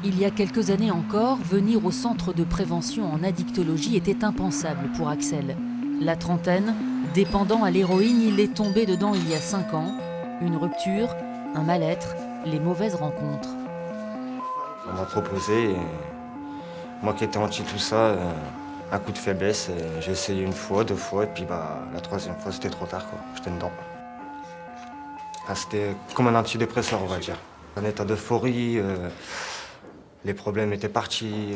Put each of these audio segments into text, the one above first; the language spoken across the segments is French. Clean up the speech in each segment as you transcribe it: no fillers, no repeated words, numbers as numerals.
Il y a quelques années encore, venir au centre de prévention en addictologie était impensable pour Axel. La trentaine, dépendant à l'héroïne, il est tombé dedans il y a 5 ans. Une rupture, un mal-être, les mauvaises rencontres. On m'a proposé, et moi qui étais anti tout ça, un coup de faiblesse. J'ai essayé une fois, 2 fois, et puis la troisième fois c'était trop tard, quoi. J'étais dedans. C'était comme un antidépresseur, on va dire. Un état d'euphorie, les problèmes étaient partis.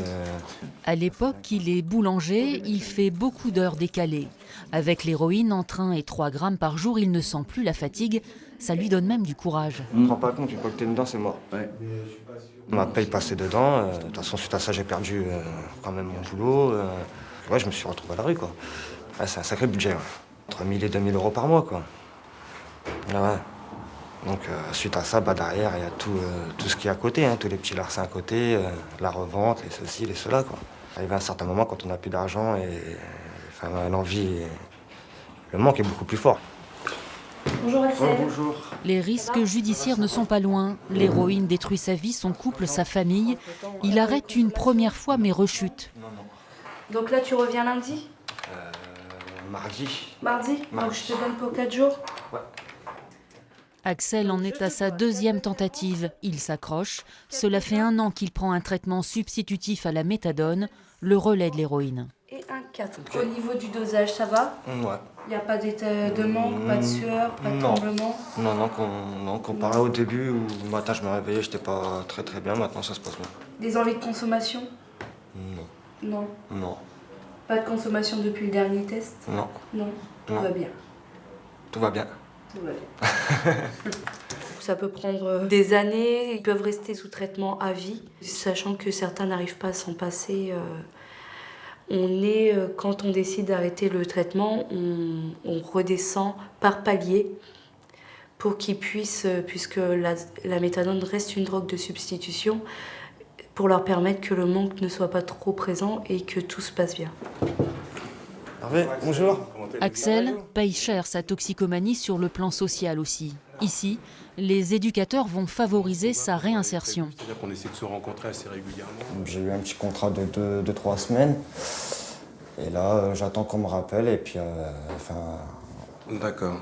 À l'époque, il est boulanger, il fait beaucoup d'heures décalées. Avec l'héroïne en train et 3 grammes par jour, il ne sent plus la fatigue. Ça lui donne même du courage. Tu te rends pas compte, une fois que t'es dedans, c'est mort. Ouais. On m'a payé passer dedans. De toute façon, suite à ça, j'ai perdu quand même mon boulot. Ouais, je me suis retrouvé à la rue, quoi. Ouais, c'est un sacré budget, ouais. Entre 1000 et 2000 euros par mois, quoi. Ouais. Donc, suite à ça, derrière, il y a tout ce qui est à côté, hein, tous les petits larcins à côté, la revente, les ceci, les cela, quoi. Arrivé à un certain moment, quand on n'a plus d'argent, l'envie, le manque est beaucoup plus fort. Bonjour Axel. Oh, bonjour. Les risques judiciaires ne sont pas loin. L'héroïne détruit sa vie, son couple, sa famille. Il arrête une première fois mais rechute. Donc là, tu reviens lundi? Mardi. Mardi? Donc je te donne pour 4 jours? Ouais. Axel en est à sa 2e tentative. Il s'accroche. Cela fait 1 an qu'il prend un traitement substitutif à la méthadone, le relais de l'héroïne. Et un 4. Okay. Au niveau du dosage, ça va? Ouais. Il n'y a pas d'état de manque, pas de sueur, pas de tremblement? Non, comparé au début où le matin je me réveillais, j'étais pas très bien, maintenant ça se passe bien. Des envies de consommation? Non. Pas de consommation depuis le dernier test? Non. Tout va bien. Tout va bien. Ça peut prendre des années, ils peuvent rester sous traitement à vie, sachant que certains n'arrivent pas à s'en passer. Quand on décide d'arrêter le traitement, on redescend par palier pour qu'ils puissent, puisque la méthadone reste une drogue de substitution, pour leur permettre que le manque ne soit pas trop présent et que tout se passe bien. Hervé, bonjour. Axel paye cher sa toxicomanie sur le plan social aussi. Ici, les éducateurs vont favoriser sa réinsertion. C'est-à-dire qu'on essaie de se rencontrer assez régulièrement. J'ai eu un petit contrat de 3 semaines. Et là, j'attends qu'on me rappelle et puis, D'accord.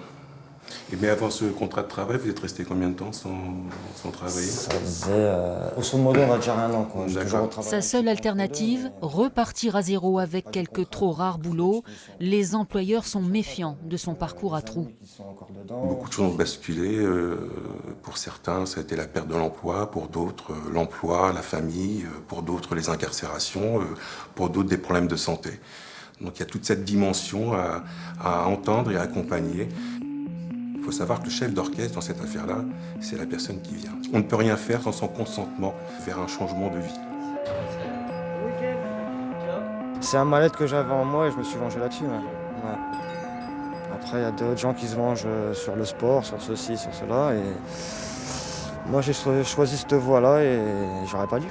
Mais avant ce contrat de travail, vous êtes resté combien de temps sans travailler? Ça faisait, grosso modo, on va dire 1 an, quoi. Sa seule alternative, repartir à zéro avec quelques trop rares boulots. Les employeurs sont méfiants de son parcours à trous. Beaucoup de choses ont basculé. Pour certains, ça a été la perte de l'emploi. Pour d'autres, l'emploi, la famille. Pour d'autres, les incarcérations. Pour d'autres, des problèmes de santé. Donc il y a toute cette dimension à entendre et à accompagner. Il faut savoir que le chef d'orchestre dans cette affaire-là, c'est la personne qui vient. On ne peut rien faire sans son consentement vers un changement de vie. C'est un mal-être que j'avais en moi et je me suis vengé là-dessus. Ouais. Après, il y a d'autres gens qui se vengent sur le sport, sur ceci, sur cela. Et moi, j'ai choisi cette voie-là et j'aurais pas dû.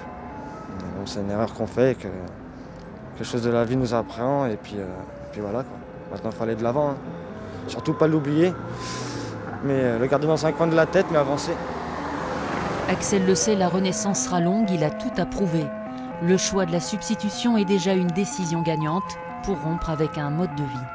C'est une erreur qu'on fait et que quelque chose de la vie nous apprend. Et puis voilà, quoi. Maintenant, il faut aller de l'avant. Hein. Surtout pas l'oublier. Mais le garder dans un coin de la tête, mais avancer. Axel le sait, la renaissance sera longue, il a tout à prouver. Le choix de la substitution est déjà une décision gagnante pour rompre avec un mode de vie.